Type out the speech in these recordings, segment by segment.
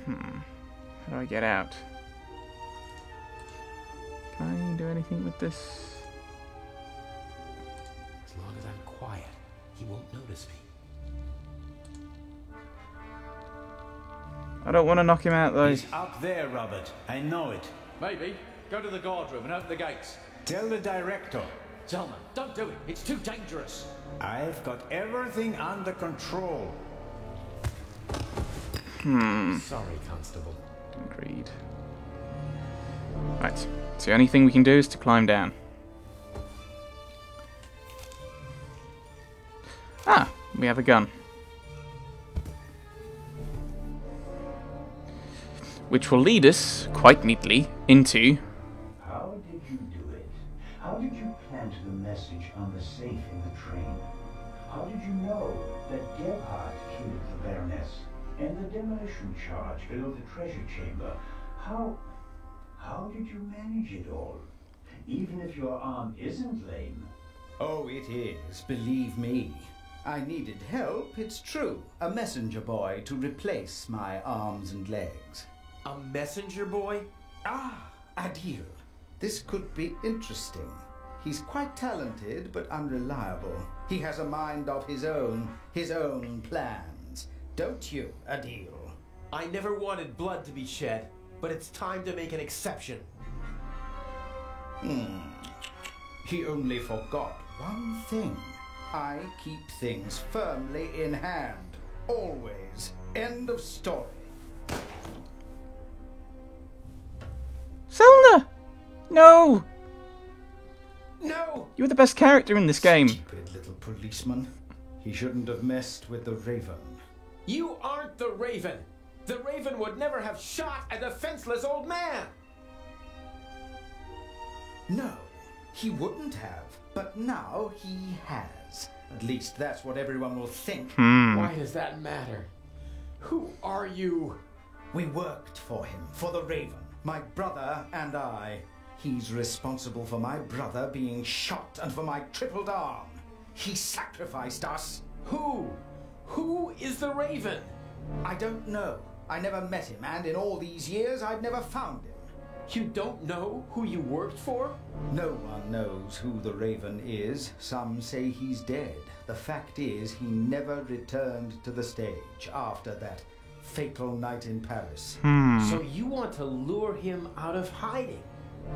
How do I get out? Can I do anything with this? As long as I'm quiet, he won't notice me. I don't want to knock him out though. He's up there, Robert. I know it. Maybe. Go to the guard room and open the gates. Tell the director. Zelman, don't do it. It's too dangerous. I've got everything under control. Sorry, Constable. Agreed. Right. So the only thing we can do is to climb down. Ah, we have a gun. Which will lead us, quite neatly, into... How did you do it? How did you plant the message on the safe in the train? How did you know that Gebhardt killed the Baroness and the demolition charge below the treasure chamber? How did you manage it all? Even if your arm isn't lame. Oh, it is, believe me. I needed help, it's true. A messenger boy to replace my arms and legs. A messenger boy? Ah, Adil. This could be interesting. He's quite talented, but unreliable. He has a mind of his own plans. Don't you, Adil? I never wanted blood to be shed, but it's time to make an exception. He only forgot one thing. I keep things firmly in hand. Always. End of story. Selna! No! No! You were the best character in this game. Stupid little policeman. He shouldn't have messed with the Raven. You aren't the Raven! The Raven would never have shot a defenseless old man! No, he wouldn't have. But now he has. At least that's what everyone will think. Why does that matter? Who are you? We worked for him, for the Raven. My brother and I. He's responsible for my brother being shot and for my crippled arm. He sacrificed us. Who? Who is the Raven? I don't know. I never met him, and in all these years, I've never found him. You don't know who you worked for? No one knows who the Raven is. Some say he's dead. The fact is, he never returned to the stage after that fatal night in Paris. So you want to lure him out of hiding?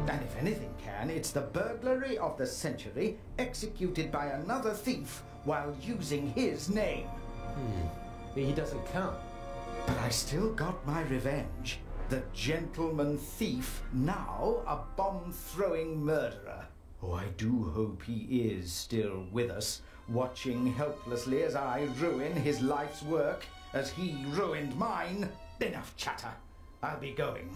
And if anything can, it's the burglary of the century executed by another thief while using his name. He doesn't count. But I still got my revenge. The gentleman thief, now a bomb-throwing murderer. Oh, I do hope he is still with us, watching helplessly as I ruin his life's work, as he ruined mine. Enough chatter. I'll be going.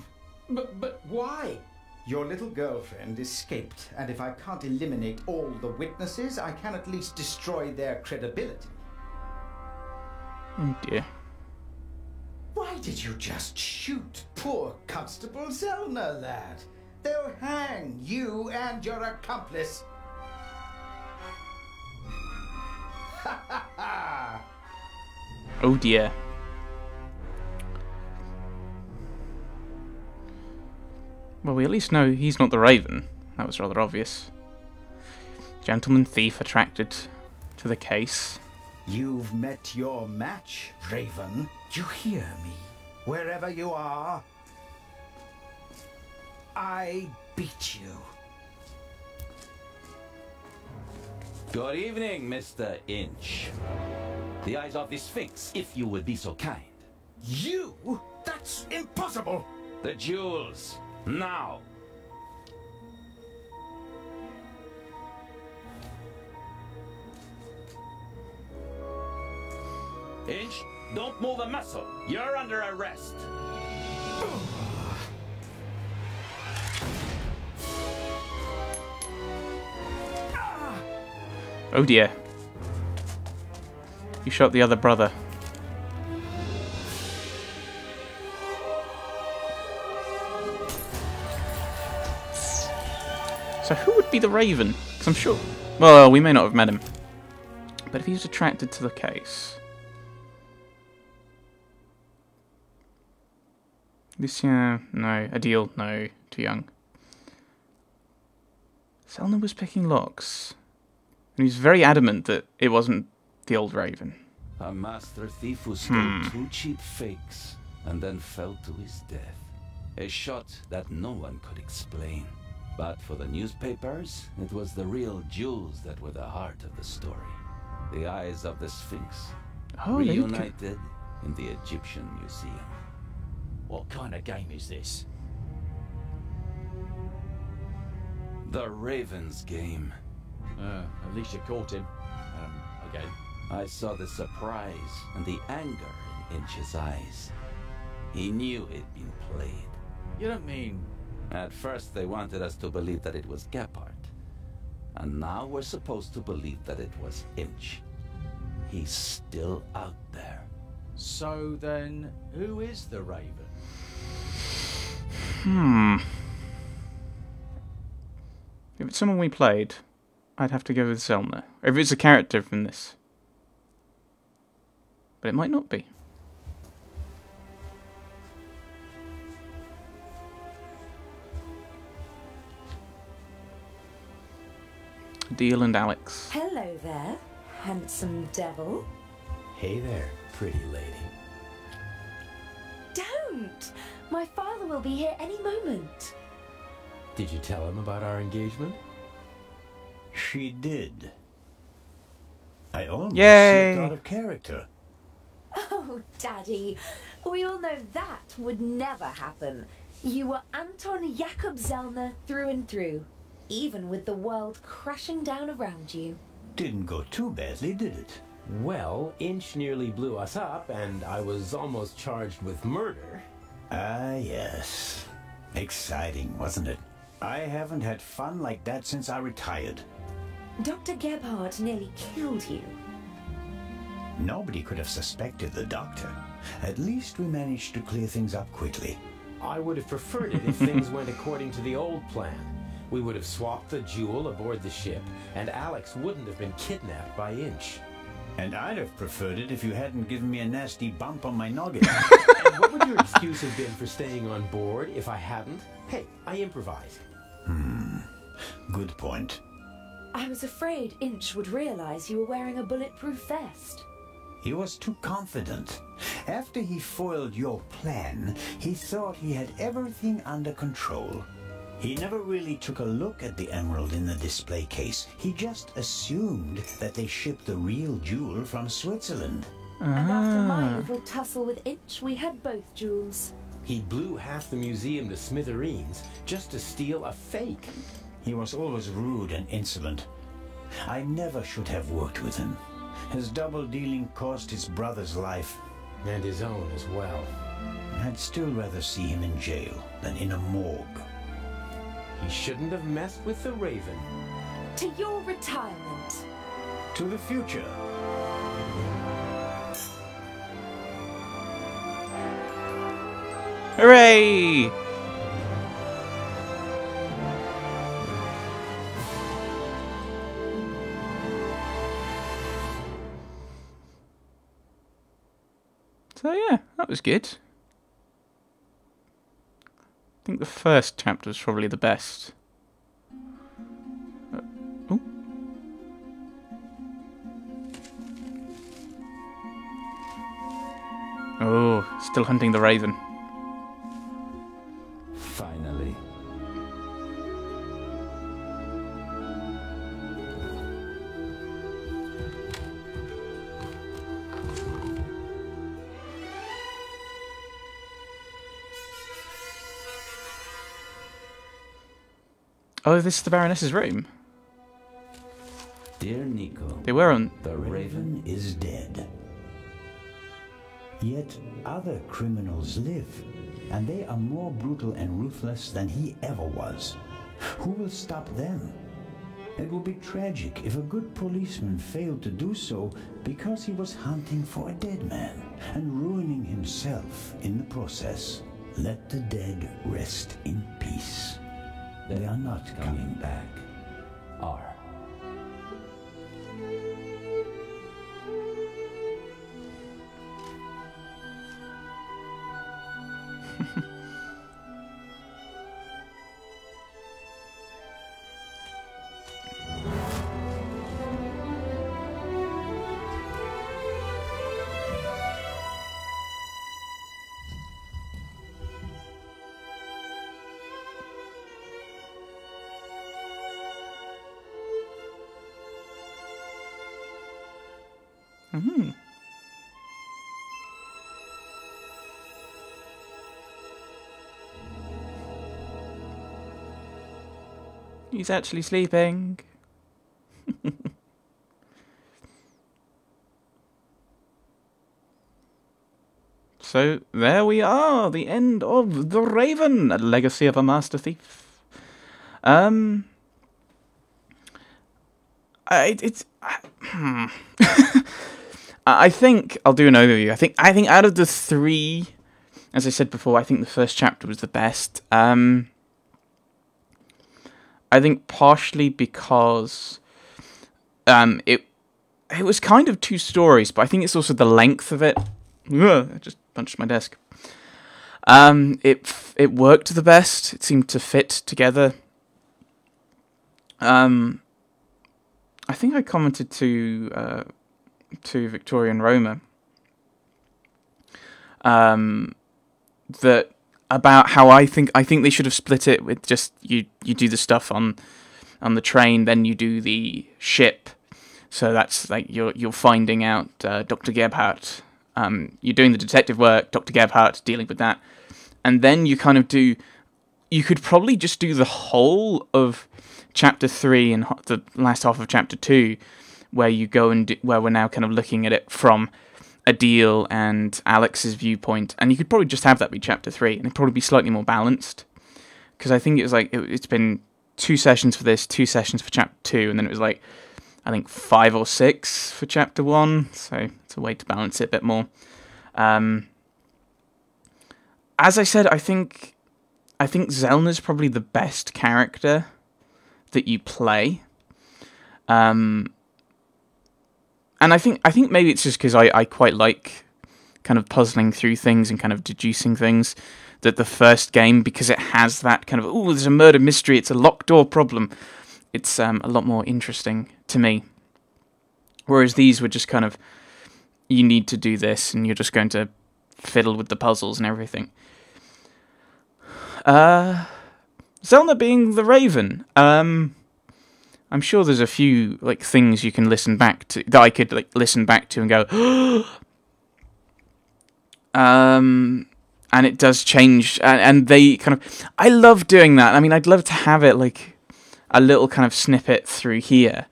But why? Your little girlfriend escaped, and if I can't eliminate all the witnesses, I can at least destroy their credibility. Oh dear. Why did you just shoot poor Constable Zellner, lad? They'll hang you and your accomplice. Ha ha ha! Oh dear. Well, we at least know he's not the Raven. That was rather obvious. Gentleman thief attracted to the case. You've met your match, Raven. You hear me? Wherever you are, I beat you. Good evening, Mr. Inch. The eyes of the Sphinx, if you would be so kind. You? That's impossible! The jewels, now! Inch, don't move a muscle. You're under arrest. Oh dear. You shot the other brother. So who would be the Raven? Because I'm sure... Well, we may not have met him. But if he's attracted to the case... Lucien, no. Adil, no. Too young. Selma was picking locks. And he's very adamant that it wasn't the old Raven. A master thief who stole 2 cheap fakes and then fell to his death. A shot that no one could explain. But for the newspapers, it was the real jewels that were the heart of the story. The eyes of the Sphinx, Oh, reunited in the Egyptian Museum. What kind of game is this? The Raven's game. At least you caught him. Again. I saw the surprise and the anger in Inch's eyes. He knew he'd been played. You don't mean... At first they wanted us to believe that it was Gephardt. And now we're supposed to believe that it was Inch. He's still out there. So then, who is the Raven? If it's someone we played, I'd have to go with Selma. Or if it's a character from this. But it might not be. Deal and Alex. Hello there, handsome devil. Hey there, pretty lady. Don't! My father will be here any moment. Did you tell him about our engagement? She did. I almost Yay! slipped out of character. Oh, Daddy, we all know that would never happen. You were Anton Jakob Zellner through and through, even with the world crashing down around you. Didn't go too badly, did it? Well, Inch nearly blew us up, and I was almost charged with murder. Ah, yes. Exciting, wasn't it? I haven't had fun like that since I retired. Dr. Gebhardt nearly killed you. Nobody could have suspected the doctor. At least we managed to clear things up quickly. I would have preferred it if things went according to the old plan. We would have swapped the jewel aboard the ship, and Alex wouldn't have been kidnapped by Inch. And I'd have preferred it if you hadn't given me a nasty bump on my noggin. And what would your excuse have been for staying on board if I hadn't? Hey, I improvised. Good point. I was afraid Inch would realize you were wearing a bulletproof vest. He was too confident. After he foiled your plan, he thought he had everything under control. He never really took a look at the emerald in the display case. He just assumed that they shipped the real jewel from Switzerland. And after my little tussle with Inch, we had both jewels. He blew half the museum to smithereens just to steal a fake. He was always rude and insolent. I never should have worked with him. His double dealing cost his brother's life. And his own as well. I'd still rather see him in jail than in a morgue. He shouldn't have messed with the Raven. To your retirement. To the future. Hooray! So yeah, that was good. I think the first chapter was probably the best. Oh. Oh, still hunting the Raven. Finally. Oh, this is the Baroness's room. Dear Nico, They were on... the Raven Raven is dead. Yet other criminals live, and they are more brutal and ruthless than he ever was. Who will stop them? It would be tragic if a good policeman failed to do so because he was hunting for a dead man and ruining himself in the process. Let the dead rest in peace. They are not coming back. are. He's actually sleeping. So there we are, the end of The Raven, a legacy of a master thief. I think I'll do an overview. I think out of the three, as I said before, I think the first chapter was the best. I think partially because it was kind of two stories, but I think it's also the length of it. Ugh, I just punched my desk. It worked the best. It seemed to fit together. I think I commented to Victoria and Roma that about how I think they should have split it with just you do the stuff on the train, then you do the ship. So that's like you're finding out Dr. Gebhardt. You're doing the detective work, Dr. Gebhardt dealing with that, and then you kind of do. You could probably just do the whole of Chapter 3 and the last half of Chapter 2, where you go and where we're now kind of looking at it from Adil and Alex's viewpoint, and you could probably just have that be Chapter 3, and it'd probably be slightly more balanced, because I think it was like it's been 2 sessions for this, 2 sessions for Chapter 2, and then it was like I think 5 or 6 for Chapter 1, so it's a way to balance it a bit more. As I said, I think Zelna's probably the best character that you play. And I think maybe it's just because I quite like kind of puzzling through things and kind of deducing things, that the first game, because it has that kind of, oh, there's a murder mystery, it's a locked door problem, it's a lot more interesting to me. Whereas these were just kind of, you need to do this, and you're just going to fiddle with the puzzles and everything. Zelna being the Raven. I'm sure there's a few like things you can listen back to that I could like listen back to and go, and it does change, and they kind of. I love doing that. I mean, I'd love to have it like a little kind of snippet through here,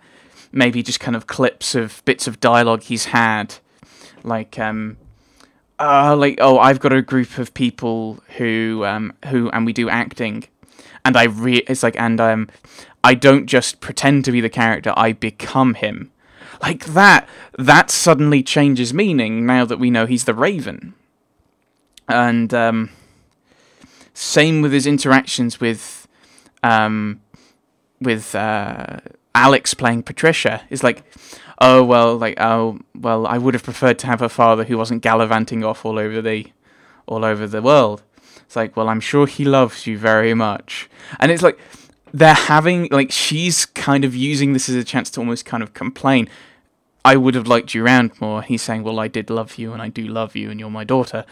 maybe just kind of clips of bits of dialogue he's had, like I've got a group of people who and we do acting, and I don't just pretend to be the character, I become him. Like that suddenly changes meaning now that we know he's the Raven. And same with his interactions with Alex playing Patricia. Is like, I would have preferred to have a father who wasn't gallivanting off all over the world. It's like, well, I'm sure he loves you very much. And it's like, they're having, like, she's kind of using this as a chance to almost kind of complain. I would have liked you around more. He's saying, well, I did love you, and I do love you, and you're my daughter.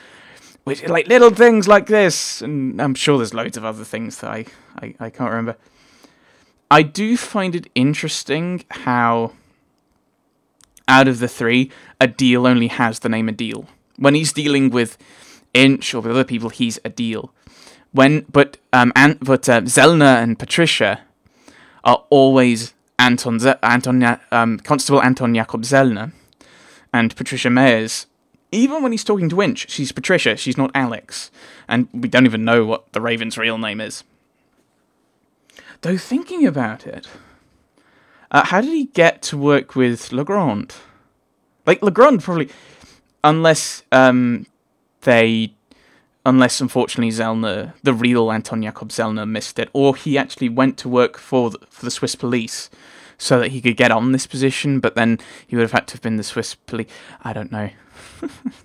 Which, like, little things like this, and I'm sure there's loads of other things that I can't remember. I do find it interesting how, out of the 3, Adil only has the name Adil. When he's dealing with Inch or with other people, he's Adil. But Zelna and Patricia are always Constable Anton Jakob Zelna and Patricia Meyers. Even when he's talking to Inch, she's Patricia, she's not Alex. And we don't even know what the Raven's real name is. Though thinking about it, how did he get to work with Legrand? Like, Legrand probably, unless unfortunately Zelna, the real Anton Jakob Zelna, missed it, or he actually went to work for the Swiss police so that he could get on this position, but then he would have had to have been the Swiss police. I don't know.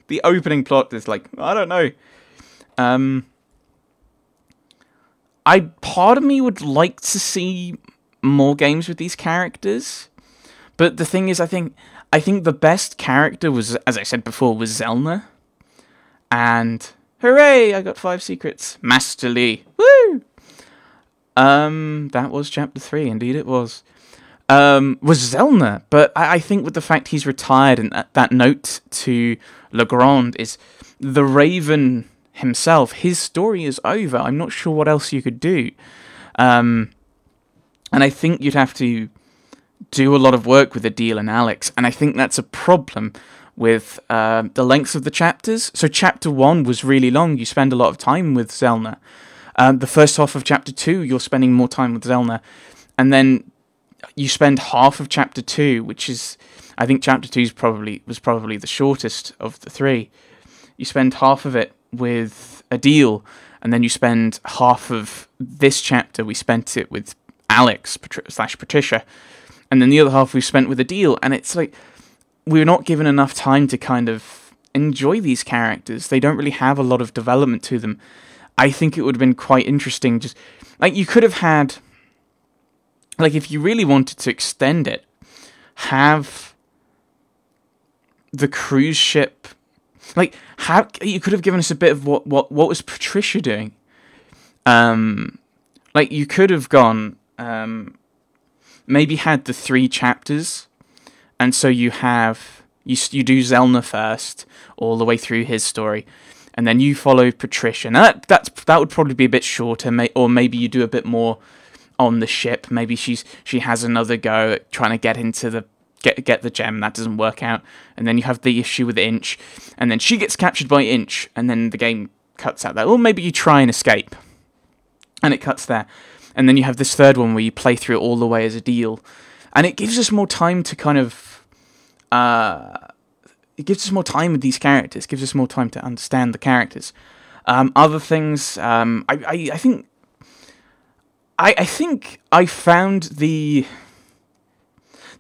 The opening plot is like, I don't know. Part of me would like to see more games with these characters, but the thing is, I think the best character was, as I said before, was Zelna, and hooray! I got 5 secrets, masterly, woo! That was Chapter 3, indeed it was. was Zellner. But I think with the fact he's retired, and that note to Legrand is the Raven himself, his story is over. I'm not sure what else you could do. And I think you'd have to do a lot of work with Adil and Alex, and I think that's a problem with the length of the chapters. So chapter 1 was really long. You spend a lot of time with Zellner. The first half of chapter 2, you're spending more time with Zellner. And then you spend half of chapter 2, which is, I think chapter 2 was probably the shortest of the 3. You spend half of it with Adil, and then you spend half of this chapter, we spent it with Alex / Patricia, and then the other half we spent with Adil, and it's like, we're not given enough time to kind of enjoy these characters. They don't really have a lot of development to them. I think it would have been quite interesting, just, like, you could have had, like, if you really wanted to extend it, have the cruise ship, like, you could have given us a bit of what was Patricia doing. Like, you could have gone, maybe had the 3 chapters, and so you have, you do Zellner first, all the way through his story, and then you follow Patricia. Now, that would probably be a bit shorter, or maybe you do a bit more on the ship. Maybe she has another go at trying to get into the get the gem, that doesn't work out, and then you have the issue with Inch, and then she gets captured by Inch, and then the game cuts out there. Or maybe you try and escape, and it cuts there, and then you have this third one where you play through it all the way as Adil, and it gives us more time to kind of it gives us more time with these characters, gives us more time to understand the characters. Other things, I think I found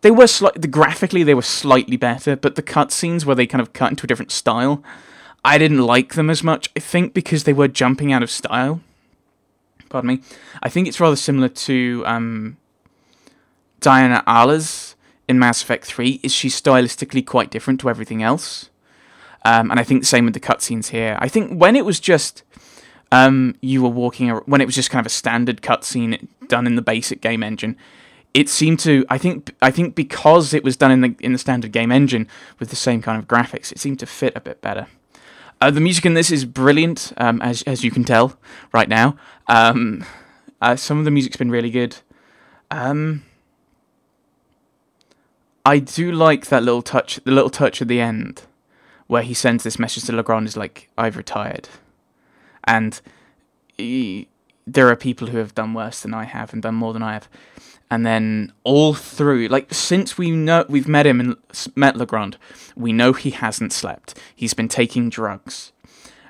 they were graphically they were slightly better, but the cutscenes where they kind of cut into a different style, I didn't like them as much. I think because they were jumping out of style. Pardon me. I think it's rather similar to Diana Ala's in Mass Effect 3. Is she's stylistically quite different to everything else, and I think the same with the cutscenes here. I think when it was just you were walking, when it was just kind of a standard cutscene done in the basic game engine, it seemed to, I think because it was done in the standard game engine with the same kind of graphics, it seemed to fit a bit better. The music in this is brilliant, as you can tell right now. Some of the music's been really good. I do like that little touch, the little touch at the end, where he sends this message to Legrand, is like, I've retired. And there are people who have done worse than I have and done more than I have. And then all through, like, since we've met him and met Legrand, we know he hasn't slept. He's been taking drugs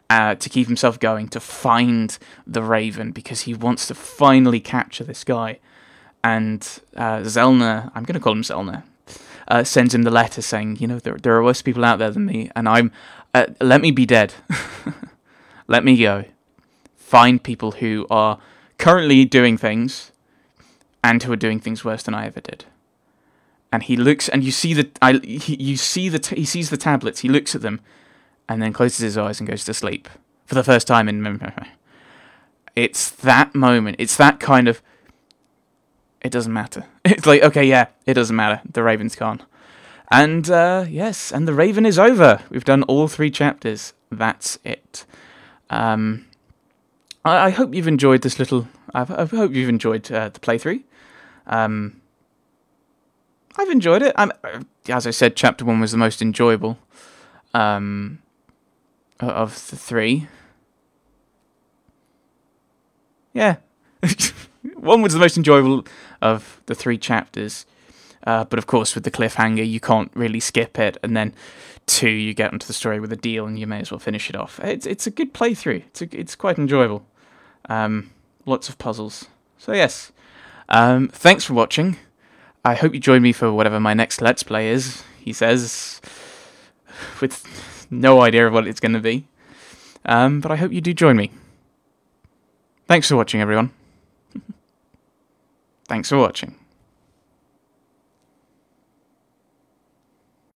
to keep himself going, to find the Raven, because he wants to finally capture this guy. And Zellner, I'm going to call him Zellner, sends him the letter saying, you know, there are worse people out there than me, and let me be dead. Let me go. Find people who are currently doing things, and who are doing things worse than I ever did. And he looks, and you see he sees the tablets. He looks at them, and then closes his eyes and goes to sleep for the first time in memory. It's that moment. It's that kind of. It doesn't matter. It's like, okay, yeah, it doesn't matter. The Raven's gone, and yes, and the Raven is over. We've done all 3 chapters. That's it. I hope you've enjoyed this little. I hope you've enjoyed the playthrough. I've enjoyed it. As I said, chapter 1 was the most enjoyable of the 3. Yeah, 1 was the most enjoyable of the 3 chapters. But of course, with the cliffhanger, you can't really skip it. And then 2, you get into the story with Adil, and you may as well finish it off. It's a good playthrough. It's quite enjoyable. Lots of puzzles. So yes, thanks for watching. I hope you join me for whatever my next Let's Play is, he says, with no idea of what it's going to be. But I hope you do join me. Thanks for watching, everyone. Thanks for watching.